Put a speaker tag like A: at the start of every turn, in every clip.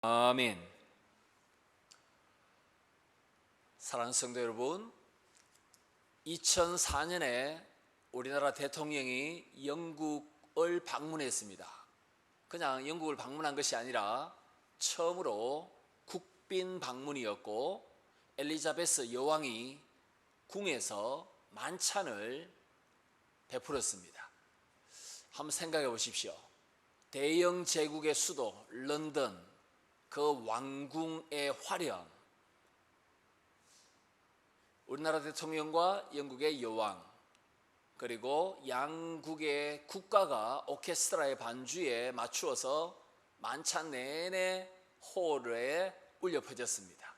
A: 아멘. 사랑하는 성도 여러분, 2004년에 우리나라 대통령이 영국을 방문했습니다. 그냥 영국을 방문한 것이 아니라 처음으로 국빈 방문이었고, 엘리자베스 여왕이 궁에서 만찬을 베풀었습니다. 한번 생각해 보십시오. 대영 제국의 수도 런던, 그 왕궁의 화려함, 우리나라 대통령과 영국의 여왕, 그리고 양국의 국가가 오케스트라의 반주에 맞추어서 만찬 내내 홀에 울려 퍼졌습니다.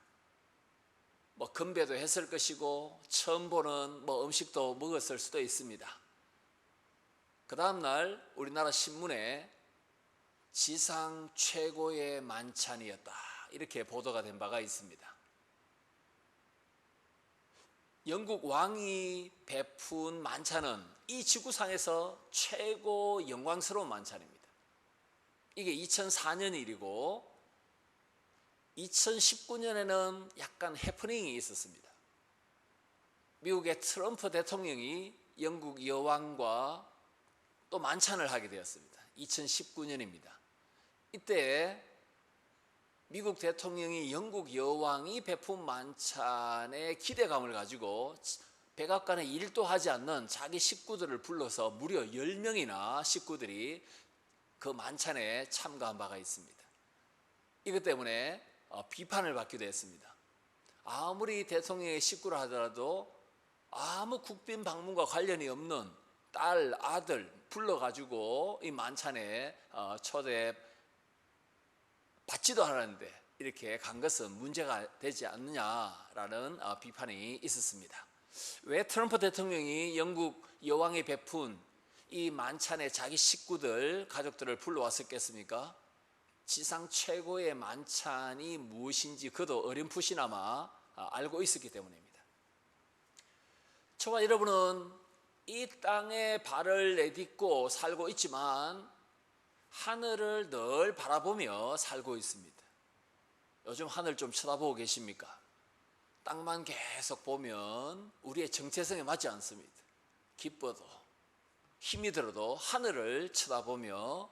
A: 건배도 했을 것이고 처음 보는 음식도 먹었을 수도 있습니다. 그 다음날 우리나라 신문에 지상 최고의 만찬이었다, 이렇게 보도가 된 바가 있습니다. 영국 왕이 베푼 만찬은 이 지구상에서 최고 영광스러운 만찬입니다. 이게 2004년 일이고 2019년에는 약간 해프닝이 있었습니다. 미국의 트럼프 대통령이 영국 여왕과 또 만찬을 하게 되었습니다. 2019년입니다. 이때 미국 대통령이 영국 여왕이 베푼 만찬에 기대감을 가지고 백악관에 일도 하지 않는 자기 식구들을 불러서 무려 10명이나 식구들이 그 만찬에 참가한 바가 있습니다. 이것 때문에 비판을 받기도 했습니다. 아무리 대통령의 식구라 하더라도 아무 국빈 방문과 관련이 없는 딸, 아들 불러가지고 이 만찬에 초대 받지도 않았는데 이렇게 간 것은 문제가 되지 않느냐라는 비판이 있었습니다. 왜 트럼프 대통령이 영국 여왕이 베푼 이 만찬에 자기 식구들, 가족들을 불러왔었겠습니까? 지상 최고의 만찬이 무엇인지 그도 어렴풋이나마 알고 있었기 때문입니다. 저와 여러분은 이 땅에 발을 내딛고 살고 있지만 하늘을 늘 바라보며 살고 있습니다. 요즘 하늘 좀 쳐다보고 계십니까? 땅만 계속 보면 우리의 정체성에 맞지 않습니다. 기뻐도 힘이 들어도 하늘을 쳐다보며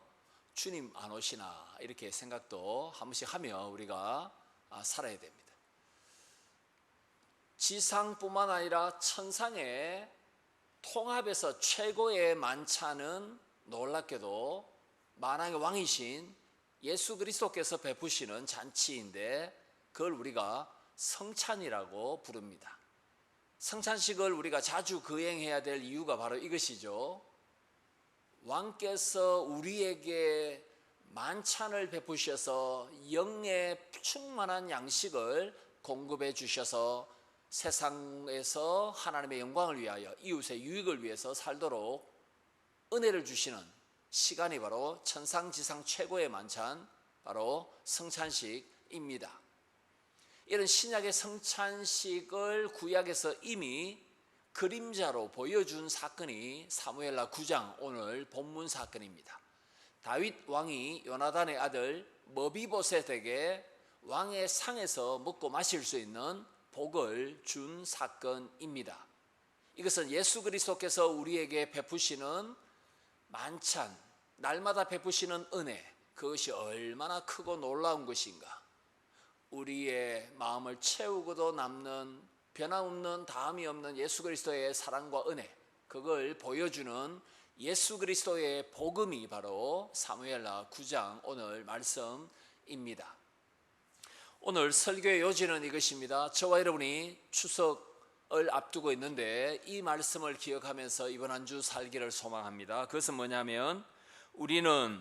A: 주님 안 오시나 이렇게 생각도 한 번씩 하며 우리가 살아야 됩니다. 지상뿐만 아니라 천상의 통합에서 최고의 만찬은 놀랍게도 만왕의 왕이신 예수 그리스도께서 베푸시는 잔치인데 그걸 우리가 성찬이라고 부릅니다. 성찬식을 우리가 자주 거행해야 될 이유가 바로 이것이죠. 왕께서 우리에게 만찬을 베푸셔서 영의 충만한 양식을 공급해 주셔서 세상에서 하나님의 영광을 위하여 이웃의 유익을 위해서 살도록 은혜를 주시는 시간이 바로 천상지상 최고의 만찬, 바로 성찬식입니다. 이런 신약의 성찬식을 구약에서 이미 그림자로 보여준 사건이 사무엘하 9장 오늘 본문 사건입니다. 다윗 왕이 요나단의 아들 머비보셋에게 왕의 상에서 먹고 마실 수 있는 복을 준 사건입니다. 이것은 예수 그리스도께서 우리에게 베푸시는 만찬, 날마다 베푸시는 은혜, 그것이 얼마나 크고 놀라운 것인가. 우리의 마음을 채우고도 남는 변함없는 다함이 없는 예수 그리스도의 사랑과 은혜, 그걸 보여주는 예수 그리스도의 복음이 바로 사무엘하 9장 오늘 말씀입니다. 오늘 설교의 요지는 이것입니다. 저와 여러분이 추석을 앞두고 있는데 이 말씀을 기억하면서 이번 한 주 살기를 소망합니다. 그것은 뭐냐면 우리는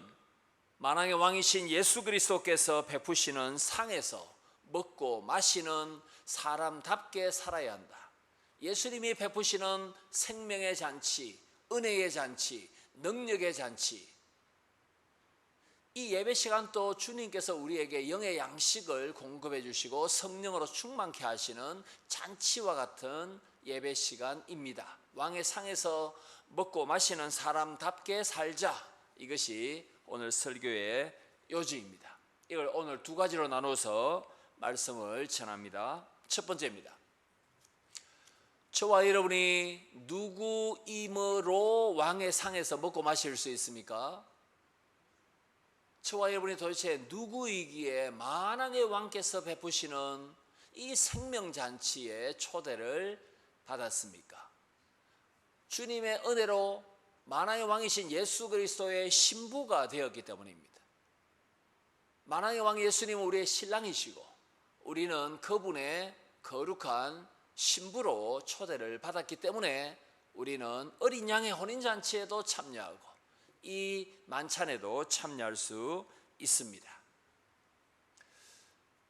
A: 만왕의 왕이신 예수 그리스도께서 베푸시는 상에서 먹고 마시는 사람답게 살아야 한다. 예수님이 베푸시는 생명의 잔치, 은혜의 잔치, 능력의 잔치, 이 예배 시간 또 주님께서 우리에게 영의 양식을 공급해 주시고 성령으로 충만케 하시는 잔치와 같은 예배 시간입니다. 왕의 상에서 먹고 마시는 사람답게 살자, 이것이 오늘 설교의 요지입니다. 이걸 오늘 두 가지로 나눠서 말씀을 전합니다. 첫 번째입니다. 저와 여러분이 누구이므로 왕의 상에서 먹고 마실 수 있습니까? 저와 여러분이 도대체 누구이기에 만왕의 왕께서 베푸시는 이 생명잔치의 초대를 받았습니까? 주님의 은혜로 만왕의 왕이신 예수 그리스도의 신부가 되었기 때문입니다. 만왕의 왕 예수님은 우리의 신랑이시고 우리는 그분의 거룩한 신부로 초대를 받았기 때문에 우리는 어린 양의 혼인잔치에도 참여하고 이 만찬에도 참여할 수 있습니다.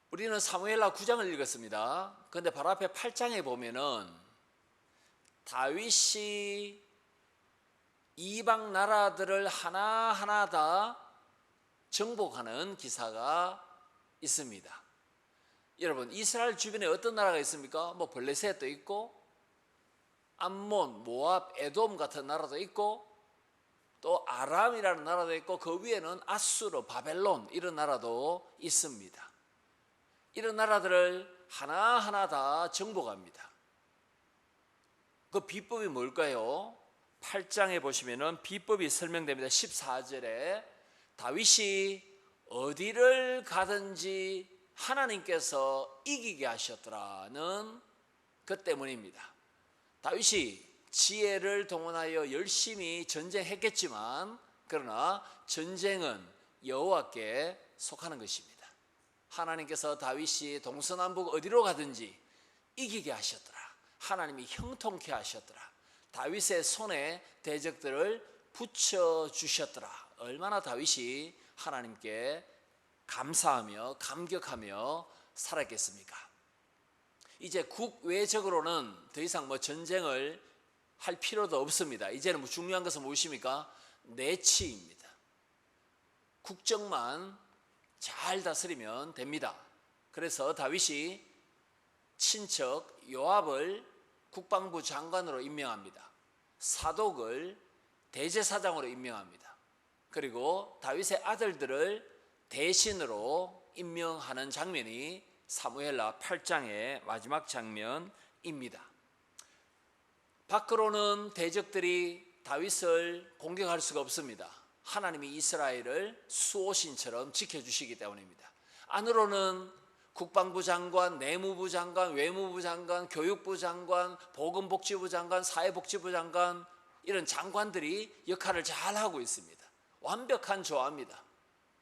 A: 우리는 사무엘하 9장을 읽었습니다. 그런데 바로 앞에 8장에 보면은 다윗이 이방 나라들을 하나하나 다 정복하는 기사가 있습니다. 여러분, 이스라엘 주변에 어떤 나라가 있습니까? 뭐 블레셋도 있고 암몬, 모압, 에돔 같은 나라도 있고 또 아람이라는 나라도 있고 그 위에는 아수르, 바벨론 이런 나라도 있습니다. 이런 나라들을 하나하나 다 정복합니다. 그 비법이 뭘까요? 8장에 보시면은 비법이 설명됩니다. 14절에 다윗이 어디를 가든지 하나님께서 이기게 하셨더라는 그 때문입니다. 다윗이 지혜를 동원하여 열심히 전쟁했겠지만 그러나 전쟁은 여호와께 속하는 것입니다. 하나님께서 다윗이 동서남북 어디로 가든지 이기게 하셨더라. 하나님이 형통케 하셨더라. 다윗의 손에 대적들을 붙여주셨더라. 얼마나 다윗이 하나님께 감사하며 감격하며 살았겠습니까? 이제 국외적으로는 더 이상 뭐 전쟁을 할 필요도 없습니다. 이제는 뭐 중요한 것은 무엇입니까? 내치입니다. 국정만 잘 다스리면 됩니다. 그래서 다윗이 친척 요압을 국방부 장관으로 임명합니다. 사독을 대제사장으로 임명합니다. 그리고 다윗의 아들들을 대신으로 임명하는 장면이 사무엘하 8장의 마지막 장면입니다. 밖으로는 대적들이 다윗을 공격할 수가 없습니다. 하나님이 이스라엘을 수호신처럼 지켜주시기 때문입니다. 안으로는 국방부 장관, 내무부 장관, 외무부 장관, 교육부 장관, 보건복지부 장관, 사회복지부 장관 이런 장관들이 역할을 잘 하고 있습니다. 완벽한 조화입니다.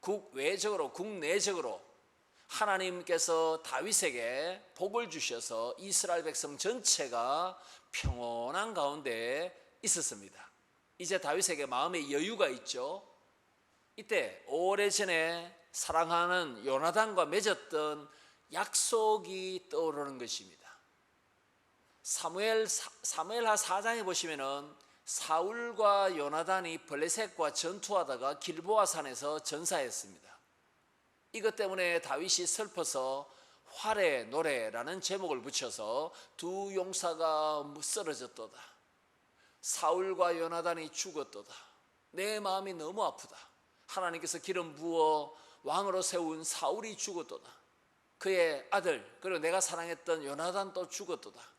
A: 국외적으로 국내적으로 하나님께서 다윗에게 복을 주셔서 이스라엘 백성 전체가 평온한 가운데 있었습니다. 이제 다윗에게 마음의 여유가 있죠. 이때 오래전에 사랑하는 요나단과 맺었던 약속이 떠오르는 것입니다. 사무엘하 4장에 보시면은 사울과 요나단이 블레셋과 전투하다가 길보아 산에서 전사했습니다. 이것 때문에 다윗이 슬퍼서 활의 노래라는 제목을 붙여서 두 용사가 쓰러졌도다. 사울과 요나단이 죽었도다. 내 마음이 너무 아프다. 하나님께서 기름 부어 왕으로 세운 사울이 죽었도다. 그의 아들 그리고 내가 사랑했던 요나단도 죽었도다.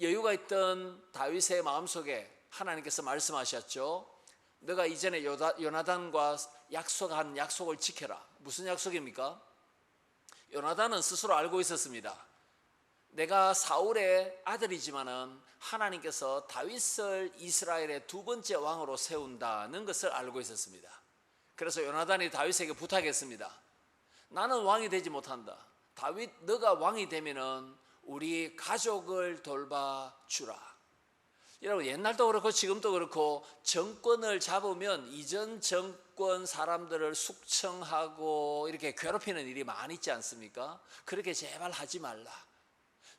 A: 여유가 있던 다윗의 마음속에 하나님께서 말씀하셨죠. 너가 이전에 요나단과 약속한 약속을 지켜라. 무슨 약속입니까? 요나단은 스스로 알고 있었습니다. 내가 사울의 아들이지만은 하나님께서 다윗을 이스라엘의 두 번째 왕으로 세운다는 것을 알고 있었습니다. 그래서 요나단이 다윗에게 부탁했습니다. 나는 왕이 되지 못한다. 다윗 너가 왕이 되면은 우리 가족을 돌봐주라. 여러분 옛날도 그렇고 지금도 그렇고 정권을 잡으면 이전 정권 사람들을 숙청하고 이렇게 괴롭히는 일이 많이 있지 않습니까? 그렇게 제발 하지 말라.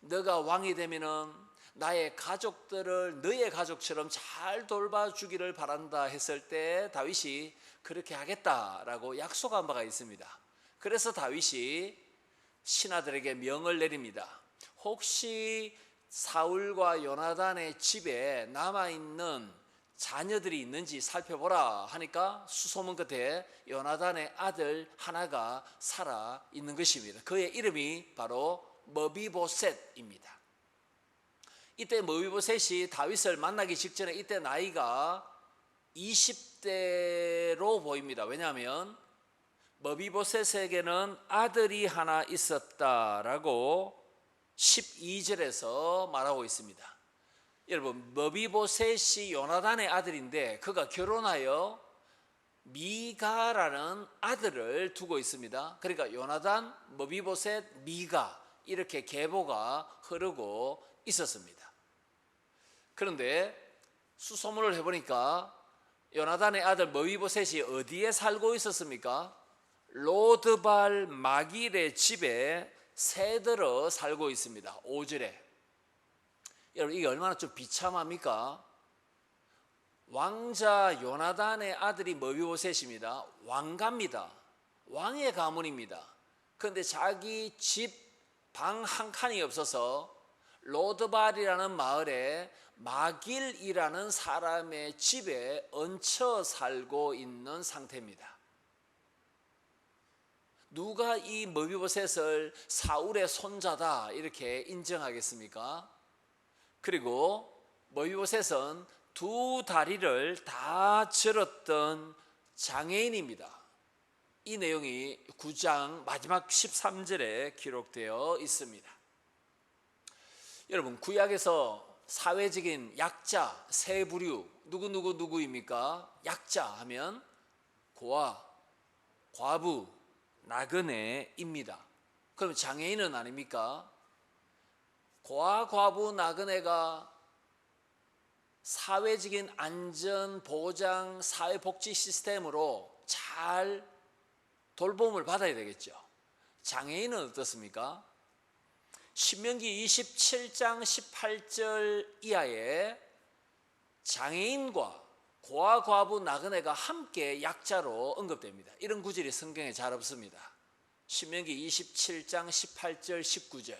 A: 너가 왕이 되면은 나의 가족들을 너의 가족처럼 잘 돌봐주기를 바란다 했을 때 다윗이 그렇게 하겠다라고 약속한 바가 있습니다. 그래서 다윗이 신하들에게 명을 내립니다. 혹시 사울과 요나단의 집에 남아있는 자녀들이 있는지 살펴보라 하니까 수소문 끝에 요나단의 아들 하나가 살아 있는 것입니다. 그의 이름이 바로 머비보셋입니다. 이때 머비보셋이 다윗을 만나기 직전에 이때 나이가 20대로 보입니다. 왜냐하면 머비보셋에게는 아들이 하나 있었다라고 12절에서 말하고 있습니다. 여러분, 머비보셋이 요나단의 아들인데 그가 결혼하여 미가라는 아들을 두고 있습니다. 그러니까 요나단, 머비보셋, 미가 이렇게 계보가 흐르고 있었습니다. 그런데 수소문을 해보니까 요나단의 아들 머비보셋이 어디에 살고 있었습니까? 로드발 마길의 집에 새들어 살고 있습니다. 5절에. 여러분, 이게 얼마나 좀 비참합니까? 왕자 요나단의 아들이 머비보셋입니다. 왕가입니다. 왕의 가문입니다. 그런데 자기 집 방 한 칸이 없어서 로드발이라는 마을에 마길이라는 사람의 집에 얹혀 살고 있는 상태입니다. 누가 이 머비보셋을 사울의 손자다 이렇게 인정하겠습니까? 그리고 머비보셋은 두 다리를 다 절었던 장애인입니다. 이 내용이 9장 마지막 13절에 기록되어 있습니다. 여러분, 구약에서 사회적인 약자, 세 부류 누구입니까? 약자 하면 고아, 과부, 나그네입니다. 그럼 장애인은 아닙니까? 고아, 과부, 나그네가 사회적인 안전, 보장, 사회복지 시스템으로 잘 돌봄을 받아야 되겠죠. 장애인은 어떻습니까? 신명기 27장 18절 이하에 장애인과 고아, 과부, 나그네가 함께 약자로 언급됩니다. 이런 구절이 성경에 잘 없습니다. 신명기 27장 18절 19절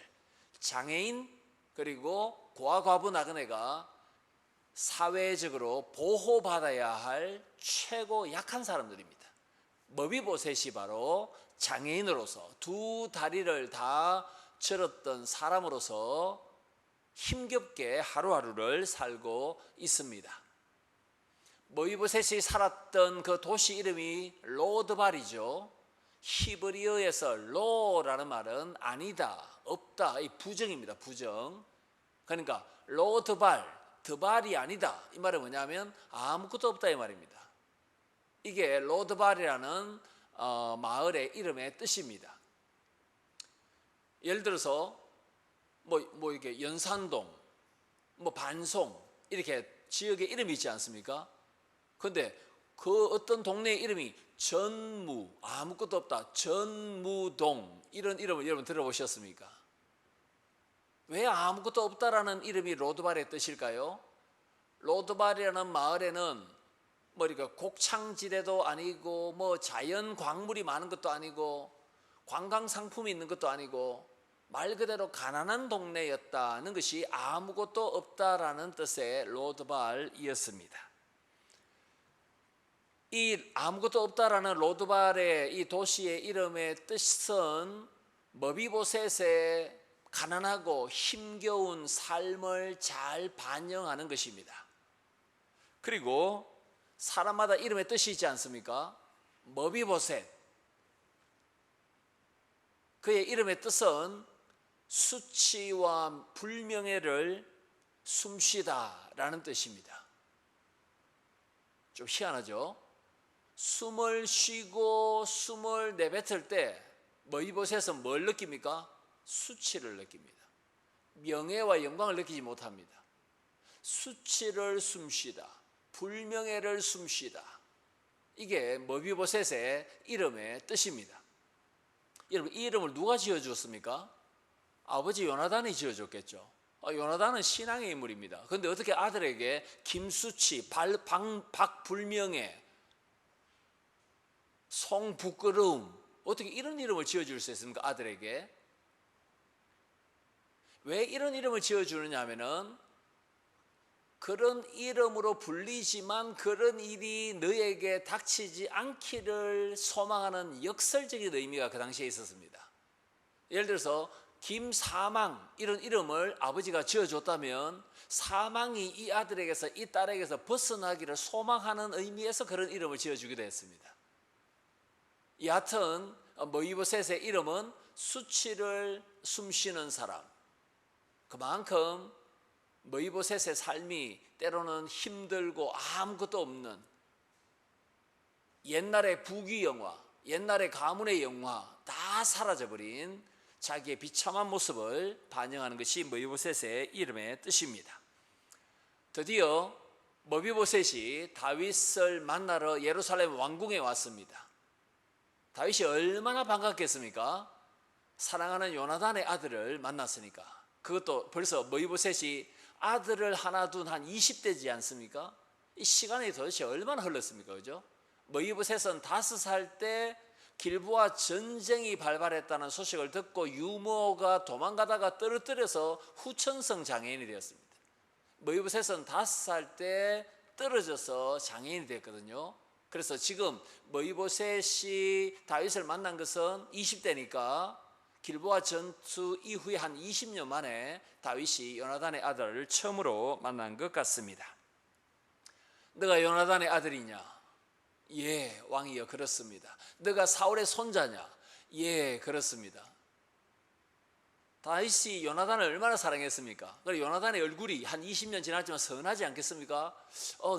A: 장애인 그리고 고아, 과부, 나그네가 사회적으로 보호받아야 할 최고 약한 사람들입니다. 머비보셋이 바로 장애인으로서 두 다리를 다 절었던 사람으로서 힘겹게 하루하루를 살고 있습니다. 머비보셋이 살았던 그 도시 이름이 로드발이죠. 히브리어에서 로라는 말은 아니다, 없다, 이 부정입니다. 부정. 그러니까 로드발, 드발이 아니다, 이 말은 뭐냐면 아무것도 없다 이 말입니다. 이게 로드발이라는 마을의 이름의 뜻입니다. 예를 들어서 뭐 이렇게 연산동, 뭐 반송 이렇게 지역의 이름이 있지 않습니까? 그런데 그 어떤 동네의 이름이 전무, 아무것도 없다, 전무동, 이런 이름을 여러분 들어보셨습니까? 왜 아무것도 없다라는 이름이 로드발의 뜻일까요? 로드발이라는 마을에는 뭐 이렇게 곡창지대도 아니고 뭐 자연 광물이 많은 것도 아니고 관광 상품이 있는 것도 아니고 말 그대로 가난한 동네였다는 것이 아무것도 없다라는 뜻의 로드발이었습니다. 이 아무것도 없다라는 로드발의 이 도시의 이름의 뜻은 머비보셋의 가난하고 힘겨운 삶을 잘 반영하는 것입니다. 그리고 사람마다 이름의 뜻이 있지 않습니까? 머비보셋, 그의 이름의 뜻은 수치와 불명예를 숨쉬다라는 뜻입니다. 좀 희한하죠? 숨을 쉬고 숨을 내뱉을 때 머비보셋은 뭘 느낍니까? 수치를 느낍니다. 명예와 영광을 느끼지 못합니다. 수치를 숨쉬다, 불명예를 숨쉬다, 이게 머비보셋의 이름의 뜻입니다. 여러분, 이 이름을 누가 지어주었습니까? 아버지 요나단이 지어줬겠죠. 요나단은 신앙의 인물입니다. 그런데 어떻게 아들에게 김수치, 박불명예, 성부끄러움, 어떻게 이런 이름을 지어줄 수 있습니까? 아들에게. 왜 이런 이름을 지어주느냐 하면은 그런 이름으로 불리지만 그런 일이 너에게 닥치지 않기를 소망하는 역설적인 의미가 그 당시에 있었습니다. 예를 들어서 김사망 이런 이름을 아버지가 지어줬다면 사망이 이 아들에게서 이 딸에게서 벗어나기를 소망하는 의미에서 그런 이름을 지어주기도 했습니다. 여하튼 모이보셋의 이름은 수치를 숨쉬는 사람, 그만큼 모이보셋의 삶이 때로는 힘들고 아무것도 없는 옛날의 부귀영화, 옛날의 가문의 영화 다 사라져버린 자기의 비참한 모습을 반영하는 것이 모이보셋의 이름의 뜻입니다. 드디어 모이보셋이 다윗을 만나러 예루살렘 왕궁에 왔습니다. 다윗이 얼마나 반갑겠습니까? 사랑하는 요나단의 아들을 만났으니까. 그것도 벌써 모이보셋이 아들을 하나 둔 한 20대지 않습니까? 이 시간이 도대체 얼마나 흘렀습니까? 그죠? 모이보셋은 5살 때 길보아 전쟁이 발발했다는 소식을 듣고 유모가 도망가다가 떨어뜨려서 후천성 장애인이 되었습니다. 모이보셋은 5살 때 떨어져서 장애인이 됐거든요. 그래서 지금 모이보셋이 다윗을 만난 것은 20대니까 길보아 전투 이후에 한 20년 만에 다윗이 요나단의 아들을 처음으로 만난 것 같습니다. 너가 요나단의 아들이냐? 예, 왕이여, 그렇습니다. 너가 사울의 손자냐? 예, 그렇습니다. 다윗이 요나단을 얼마나 사랑했습니까? 그리고 요나단의 얼굴이 한 20년 지났지만 선하지 않겠습니까?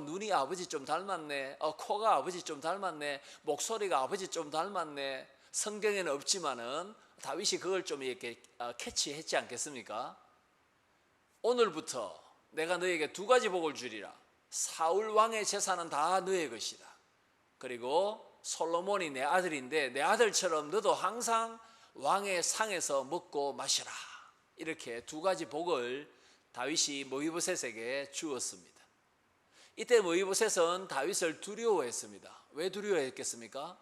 A: 눈이 아버지 좀 닮았네. 코가 아버지 좀 닮았네. 목소리가 아버지 좀 닮았네. 성경에는 없지만은 다윗이 그걸 좀 이렇게 캐치했지 않겠습니까? 오늘부터 내가 너에게 2가지 복을 주리라. 사울 왕의 재산은 다 너의 것이다. 그리고 솔로몬이 내 아들인데 내 아들처럼 너도 항상 왕의 상에서 먹고 마시라. 이렇게 2가지 복을 다윗이 모이보셋에게 주었습니다. 이때 모이보셋은 다윗을 두려워했습니다. 왜 두려워했겠습니까?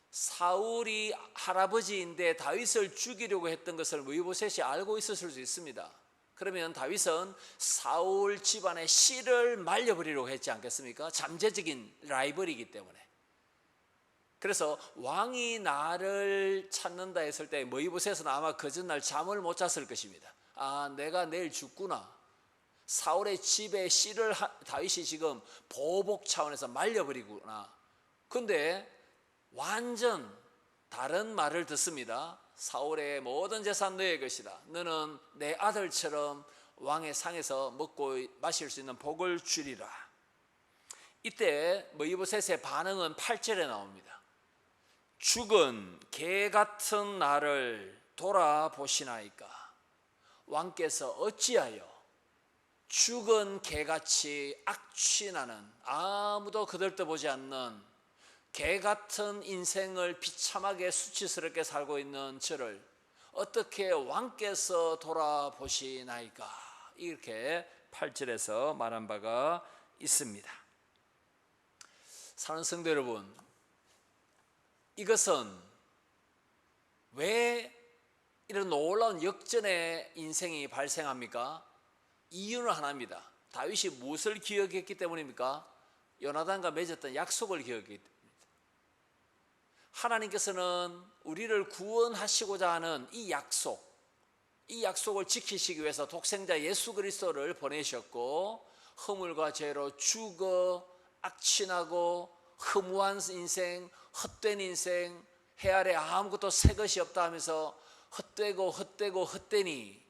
A: 사울이 할아버지인데 다윗을 죽이려고 했던 것을 모이보셋이 알고 있었을 수 있습니다. 그러면 다윗은 사울 집안의 씨를 말려버리려고 했지 않겠습니까? 잠재적인 라이벌이기 때문에. 그래서 왕이 나를 찾는다 했을 때 모이보셋은 아마 그 전날 잠을 못 잤을 것입니다. 내가 내일 죽구나. 사울의 집에 씨를 다윗이 지금 보복 차원에서 말려버리구나. 근데 완전 다른 말을 듣습니다. 사울의 모든 재산 너의 것이다. 너는 내 아들처럼 왕의 상에서 먹고 마실 수 있는 복을 주리라. 이때 모이보셋의 반응은 8절에 나옵니다. 죽은 개 같은 나를 돌아보시나이까? 왕께서 어찌하여 죽은 개같이 악취나는 아무도 거들떠보지 않는 개 같은 인생을 비참하게 수치스럽게 살고 있는 저를 어떻게 왕께서 돌아보시나이까? 이렇게 8절에서 말한 바가 있습니다. 사랑하는 성도 여러분, 이것은 왜 이런 놀라운 역전의 인생이 발생합니까? 이유는 하나입니다. 다윗이 무엇을 기억했기 때문입니까? 요나단과 맺었던 약속을 기억했기 때문입니다. 하나님께서는 우리를 구원하시고자 하는 이 약속을 지키시기 위해서 독생자 예수 그리스도를 보내셨고, 허물과 죄로 죽어 악취나고 허무한 인생, 헛된 인생, 해 아래 아무것도 새 것이 없다 하면서 헛되니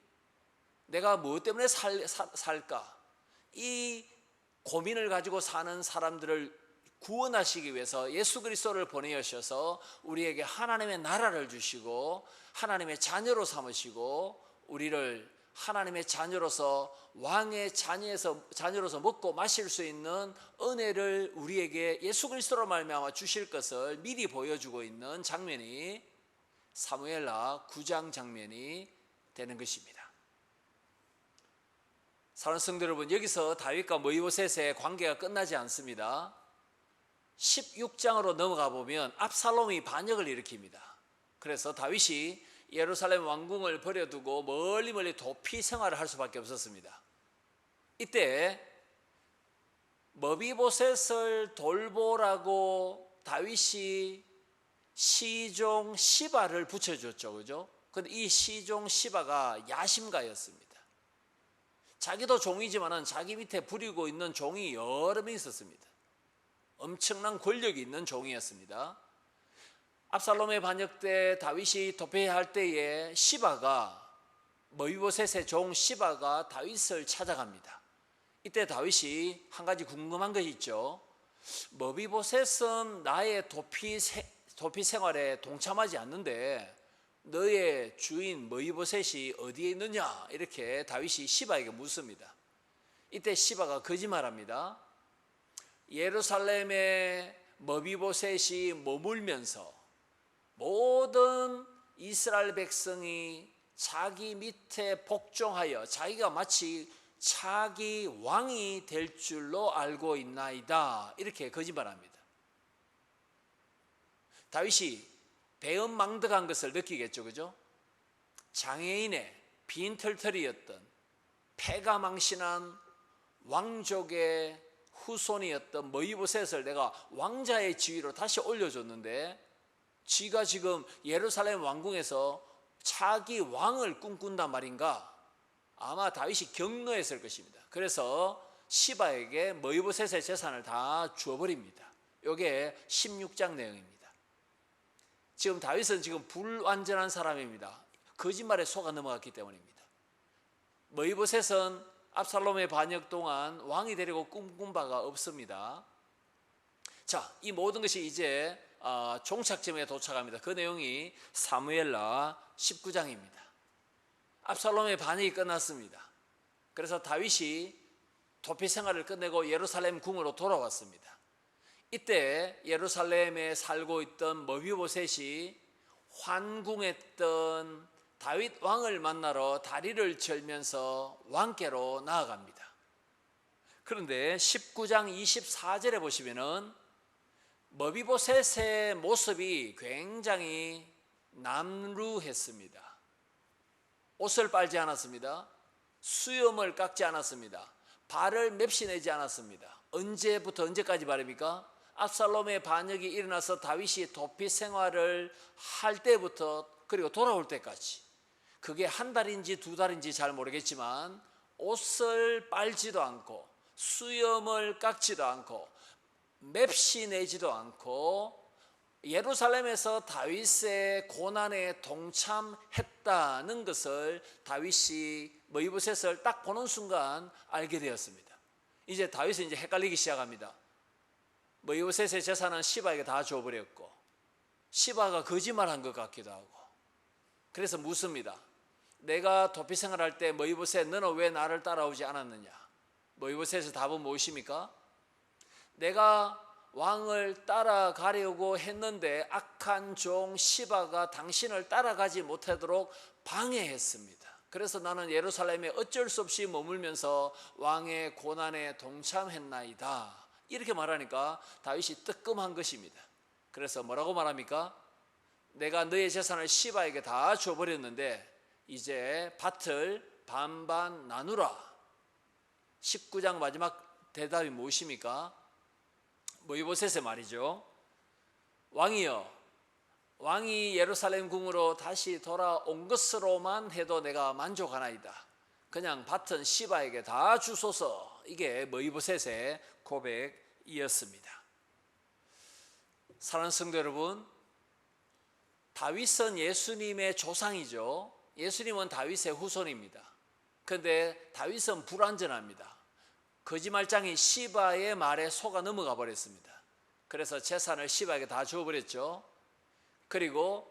A: 내가 무엇 때문에 살까? 이 고민을 가지고 사는 사람들을 구원하시기 위해서 예수 그리스도를 보내셔서 우리에게 하나님의 나라를 주시고 하나님의 자녀로 삼으시고 우리를 하나님의 자녀로서 왕의 자녀로서 먹고 마실 수 있는 은혜를 우리에게 예수 그리스도로 말미암아 주실 것을 미리 보여주고 있는 장면이 사무엘하 9장 장면이 되는 것입니다. 사랑하는 성도 여러분, 여기서 다윗과 모이보셋의 관계가 끝나지 않습니다. 16장으로 넘어가 보면 압살롬이 반역을 일으킵니다. 그래서 다윗이 예루살렘 왕궁을 버려두고 멀리 도피 생활을 할 수밖에 없었습니다. 이때 머비보셋을 돌보라고 다윗이 시종 시바를 붙여줬죠, 그죠? 근데 이 시종 시바가 야심가였습니다. 자기도 종이지만은 자기 밑에 부리고 있는 종이 여러 명 있었습니다. 엄청난 권력이 있는 종이었습니다. 압살롬의 반역 때 다윗이 도피할 때에 시바가, 머비보셋의 종 시바가 다윗을 찾아갑니다. 이때 다윗이 한 가지 궁금한 것이 있죠. 머비보셋은 나의 도피 생활에 동참하지 않는데 너의 주인 머비보셋이 어디에 있느냐, 이렇게 다윗이 시바에게 묻습니다. 이때 시바가 거짓말합니다. 예루살렘에 머비보셋이 머물면서 모든 이스라엘 백성이 자기 밑에 복종하여 자기가 마치 자기 왕이 될 줄로 알고 있나이다, 이렇게 거짓말합니다. 다윗이 배은망덕한 것을 느끼겠죠, 그죠? 장애인의 빈털터리였던 패가 망신한 왕족의 후손이었던 머비보셋을 내가 왕자의 지위로 다시 올려줬는데 지가 지금 예루살렘 왕궁에서 차기 왕을 꿈꾼단 말인가? 아마 다윗이 경노했을 것입니다. 그래서 시바에게 머비보셋의 재산을 다 주어버립니다. 이게 16장 내용입니다. 지금 다윗은 지금 불완전한 사람입니다. 거짓말에 속아 넘어갔기 때문입니다. 머비보셋은 압살롬의 반역 동안 왕이 되려고 꿈꾼 바가 없습니다. 자, 이 모든 것이 이제 종착점에 도착합니다. 그 내용이 사무엘라 19장입니다. 압살롬의 반역이 끝났습니다. 그래서 다윗이 도피 생활을 끝내고 예루살렘 궁으로 돌아왔습니다. 이때 예루살렘에 살고 있던 머비보셋이 환궁했던 다윗 왕을 만나러 다리를 절면서 왕께로 나아갑니다. 그런데 19장 24절에 보시면은 머비보셋의 모습이 굉장히 남루했습니다. 옷을 빨지 않았습니다. 수염을 깎지 않았습니다. 발을 맵시내지 않았습니다. 언제부터 언제까지 말입니까? 압살롬의 반역이 일어나서 다윗이 도피 생활을 할 때부터 그리고 돌아올 때까지, 그게 한 달인지 두 달인지 잘 모르겠지만 옷을 빨지도 않고 수염을 깎지도 않고 맵시내지도 않고 예루살렘에서 다윗의 고난에 동참했다는 것을 다윗이 머비보셋을 딱 보는 순간 알게 되었습니다. 이제 다윗은 이제 헷갈리기 시작합니다. 머비보셋의 재산은 시바에게 다 줘버렸고 시바가 거짓말한 것 같기도 하고, 그래서 묻습니다. 내가 도피 생활할 때 머비보셋, 너는 왜 나를 따라오지 않았느냐? 머비보셋의 답은 무엇입니까? 내가 왕을 따라가려고 했는데 악한 종 시바가 당신을 따라가지 못하도록 방해했습니다. 그래서 나는 예루살렘에 어쩔 수 없이 머물면서 왕의 고난에 동참했나이다. 이렇게 말하니까 다윗이 뜨끔한 것입니다. 그래서 뭐라고 말합니까? 내가 너의 재산을 시바에게 다 줘버렸는데 이제 밭을 반반 나누라. 19장 마지막 대답이 무엇입니까? 머비보셋의 말이죠. 왕이여, 왕이 예루살렘 궁으로 다시 돌아온 것으로만 해도 내가 만족하나이다. 그냥 밭은 시바에게 다 주소서. 이게 머비보셋의 고백이었습니다. 사랑하는 성도 여러분, 다윗은 예수님의 조상이죠. 예수님은 다윗의 후손입니다. 그런데 다윗은 불완전합니다. 거짓말장이 시바의 말에 속아 넘어가 버렸습니다. 그래서 재산을 시바에게 다 주어버렸죠. 그리고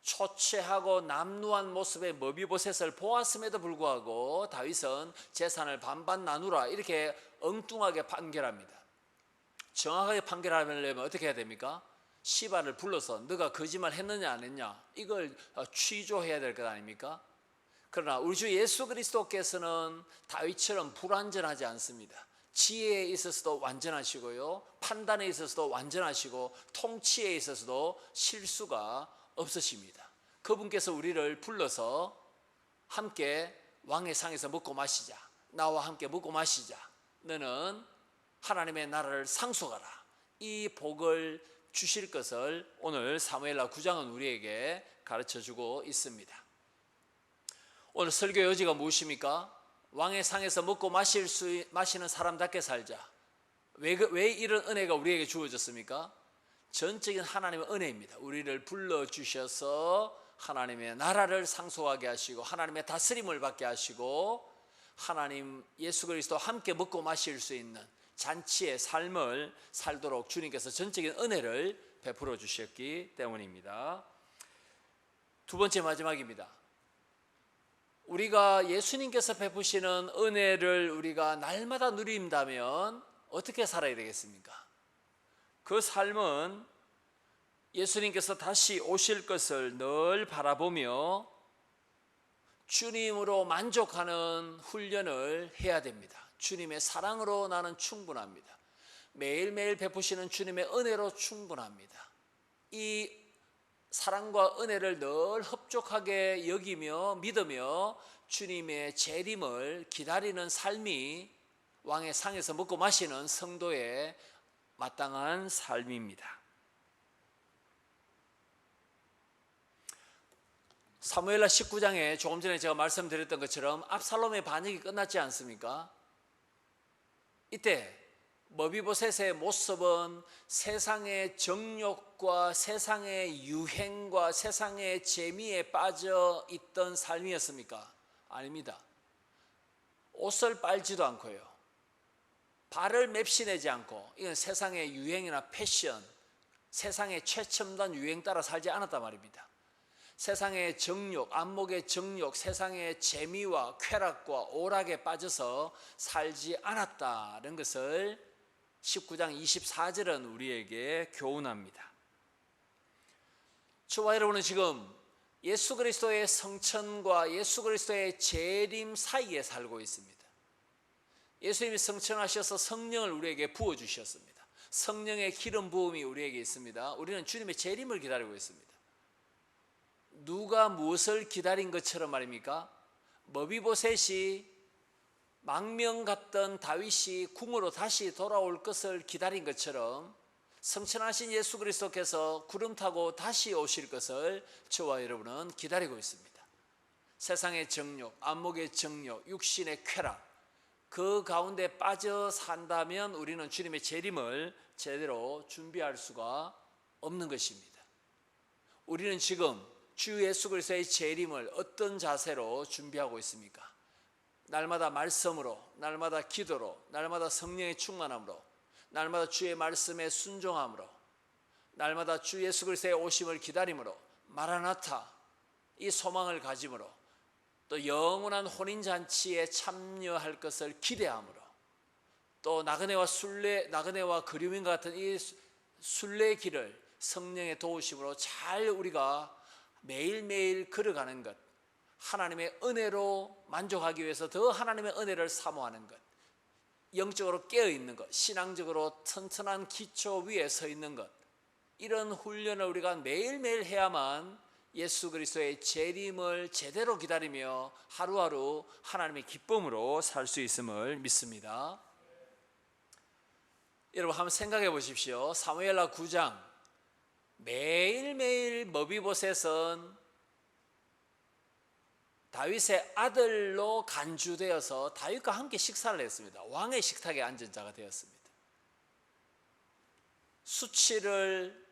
A: 초췌하고 남루한 모습의 머비보셋을 보았음에도 불구하고 다윗은 재산을 반반 나누라 이렇게 엉뚱하게 판결합니다. 정확하게 판결하려면 어떻게 해야 됩니까? 시바를 불러서 너가 거짓말 했느냐 안 했냐 이걸 취조해야 될 것 아닙니까? 그러나 우리 주 예수 그리스도께서는 다윗처럼 불완전하지 않습니다. 지혜에 있어서도 완전하시고요, 판단에 있어서도 완전하시고 통치에 있어서도 실수가 없으십니다. 그분께서 우리를 불러서 함께 왕의 상에서 먹고 마시자, 나와 함께 먹고 마시자. 너는 하나님의 나라를 상속하라. 이 복을 주실 것을 오늘 사무엘하 9장은 우리에게 가르쳐주고 있습니다. 오늘 설교 요지가 무엇입니까? 왕의 상에서 먹고 마시는 사람답게 살자. 왜 이런 은혜가 우리에게 주어졌습니까? 전적인 하나님의 은혜입니다. 우리를 불러주셔서 하나님의 나라를 상속하게 하시고 하나님의 다스림을 받게 하시고 하나님 예수 그리스도와 함께 먹고 마실 수 있는 잔치의 삶을 살도록 주님께서 전적인 은혜를 베풀어 주셨기 때문입니다. 두 번째 마지막입니다. 우리가 예수님께서 베푸시는 은혜를 우리가 날마다 누린다면 어떻게 살아야 되겠습니까? 그 삶은 예수님께서 다시 오실 것을 늘 바라보며 주님으로 만족하는 훈련을 해야 됩니다. 주님의 사랑으로 나는 충분합니다. 매일매일 베푸시는 주님의 은혜로 충분합니다. 이 사랑과 은혜를 늘 흡족하게 여기며 믿으며 주님의 재림을 기다리는 삶이 왕의 상에서 먹고 마시는 성도의 마땅한 삶입니다. 사무엘하 19장에 조금 전에 제가 말씀드렸던 것처럼 압살롬의 반역이 끝났지 않습니까? 이때 머비보셋의 모습은 세상의 정욕과 세상의 유행과 세상의 재미에 빠져 있던 삶이었습니까? 아닙니다. 옷을 빨지도 않고요, 발을 맵시내지 않고, 이건 세상의 유행이나 패션, 세상의 최첨단 유행 따라 살지 않았단 말입니다. 세상의 정욕, 안목의 정욕, 세상의 재미와 쾌락과 오락에 빠져서 살지 않았다는 것을 19장 24절은 우리에게 교훈합니다. 저와 여러분은 지금 예수 그리스도의 성천과 예수 그리스도의 재림 사이에 살고 있습니다. 예수님이 성천하셔서 성령을 우리에게 부어주셨습니다. 성령의 기름 부음이 우리에게 있습니다. 우리는 주님의 재림을 기다리고 있습니다. 누가 무엇을 기다린 것처럼 말입니까? 머비보셋이 망명 갔던 다윗이 궁으로 다시 돌아올 것을 기다린 것처럼 성천하신 예수 그리스도께서 구름 타고 다시 오실 것을 저와 여러분은 기다리고 있습니다. 세상의 정욕, 안목의 정욕, 육신의 쾌락, 그 가운데 빠져 산다면 우리는 주님의 재림을 제대로 준비할 수가 없는 것입니다. 우리는 지금 주 예수 그리스도의 재림을 어떤 자세로 준비하고 있습니까? 날마다 말씀으로, 날마다 기도로, 날마다 성령의 충만함으로, 날마다 주의 말씀에 순종함으로, 날마다 주 예수 그리스도의 오심을 기다림으로, 마라나타 이 소망을 가짐으로, 또 영원한 혼인잔치에 참여할 것을 기대함으로, 또 나그네와 그리움인과 같은 이 순례의 길을 성령의 도우심으로 잘 우리가 매일매일 걸어가는 것, 하나님의 은혜로 만족하기 위해서 더 하나님의 은혜를 사모하는 것, 영적으로 깨어있는 것, 신앙적으로 튼튼한 기초 위에 서 있는 것, 이런 훈련을 우리가 매일매일 해야만 예수 그리스도의 재림을 제대로 기다리며 하루하루 하나님의 기쁨으로 살 수 있음을 믿습니다. 여러분 한번 생각해 보십시오. 사무엘하 9장, 매일매일 머비보셋은 다윗의 아들로 간주되어서 다윗과 함께 식사를 했습니다. 왕의 식탁에 앉은 자가 되었습니다. 수치를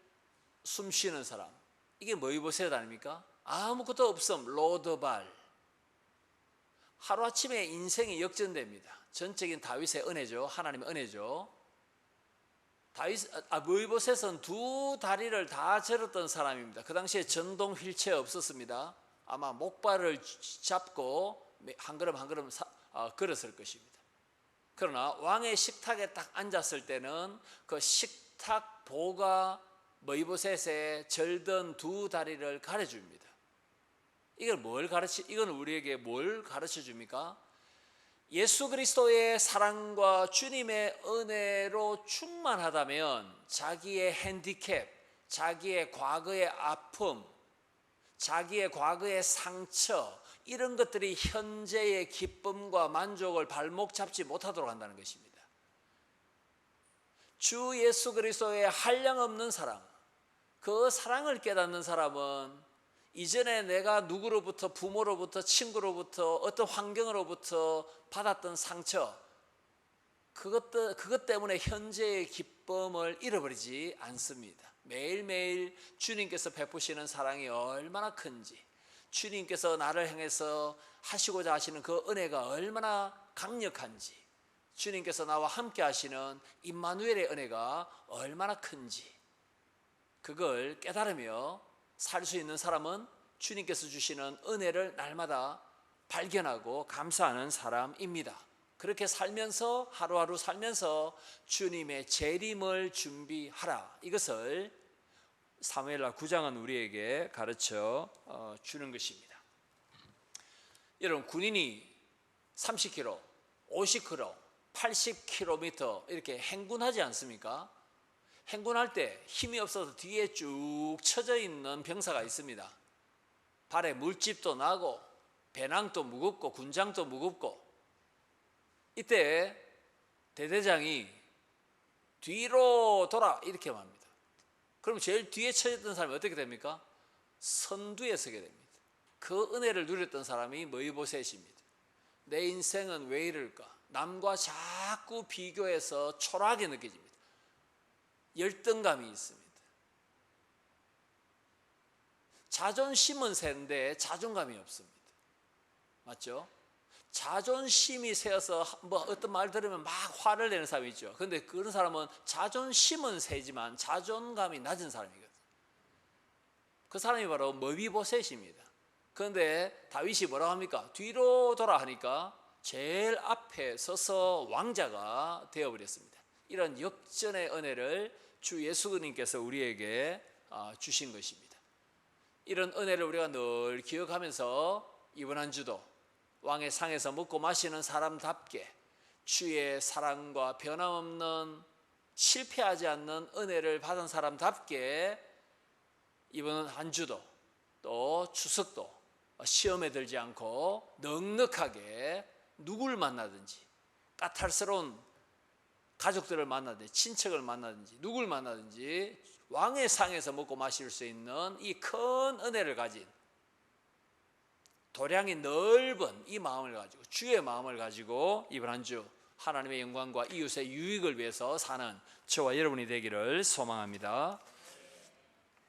A: 숨쉬는 사람, 이게 머비보셋 아닙니까? 아무것도 없음, 로드발. 하루아침에 인생이 역전됩니다. 전적인 다윗의 은혜죠. 하나님의 은혜죠. 머비보셋은 두 다리를 다 절었던 사람입니다. 그 당시에 전동 휠체어 없었습니다. 아마 목발을 잡고 한 걸음 한 걸음 걸었을 것입니다. 그러나 왕의 식탁에 딱 앉았을 때는 그 식탁 보가 머비보셋의 절던 두 다리를 가려줍니다. 이건 우리에게 뭘 가르쳐 줍니까? 예수 그리스도의 사랑과 주님의 은혜로 충만하다면 자기의 핸디캡, 자기의 과거의 아픔, 자기의 과거의 상처, 이런 것들이 현재의 기쁨과 만족을 발목 잡지 못하도록 한다는 것입니다. 주 예수 그리스도의 한량없는 사랑, 그 사랑을 깨닫는 사람은 이전에 내가 누구로부터, 부모로부터, 친구로부터, 어떤 환경으로부터 받았던 상처, 그것 때문에 현재의 기쁨을 잃어버리지 않습니다. 매일매일 주님께서 베푸시는 사랑이 얼마나 큰지, 주님께서 나를 향해서 하시고자 하시는 그 은혜가 얼마나 강력한지, 주님께서 나와 함께 하시는 임마누엘의 은혜가 얼마나 큰지, 그걸 깨달으며 살 수 있는 사람은 주님께서 주시는 은혜를 날마다 발견하고 감사하는 사람입니다. 그렇게 살면서, 하루하루 살면서 주님의 재림을 준비하라, 이것을 사무엘하 9장은 우리에게 가르쳐 주는 것입니다. 여러분, 군인이 30km, 50km, 80km 이렇게 행군하지 않습니까? 행군할 때 힘이 없어서 뒤에 쭉 처져 있는 병사가 있습니다. 발에 물집도 나고 배낭도 무겁고 군장도 무겁고, 이때 대대장이 뒤로 돌아 이렇게 말합니다. 그럼 제일 뒤에 처졌던 사람이 어떻게 됩니까? 선두에 서게 됩니다. 그 은혜를 누렸던 사람이 머위보셋입니다. 내 인생은 왜 이럴까? 남과 자꾸 비교해서 초라하게 느껴집니다. 열등감이 있습니다. 자존심은 세는데 자존감이 없습니다. 맞죠? 자존심이 세어서 어떤 말 들으면 막 화를 내는 사람이 있죠. 그런데 그런 사람은 자존심은 세지만 자존감이 낮은 사람이거든요. 그 사람이 바로 머위보셋입니다. 그런데 다윗이 뭐라고 합니까? 뒤로 돌아 하니까 제일 앞에 서서 왕자가 되어버렸습니다. 이런 역전의 은혜를 주 예수님께서 우리에게 주신 것입니다. 이런 은혜를 우리가 늘 기억하면서 이번 한 주도 왕의 상에서 먹고 마시는 사람답게 주의 사랑과 변함없는 실패하지 않는 은혜를 받은 사람답게 이번 한 주도 또 추석도 시험에 들지 않고 넉넉하게 누굴 만나든지, 까탈스러운 가족들을 만나든지, 친척을 만나든지, 누굴 만나든지 왕의 상에서 먹고 마실 수 있는 이 큰 은혜를 가진, 도량이 넓은 이 마음을 가지고, 주의 마음을 가지고 이번 한 주 하나님의 영광과 이웃의 유익을 위해서 사는 저와 여러분이 되기를 소망합니다.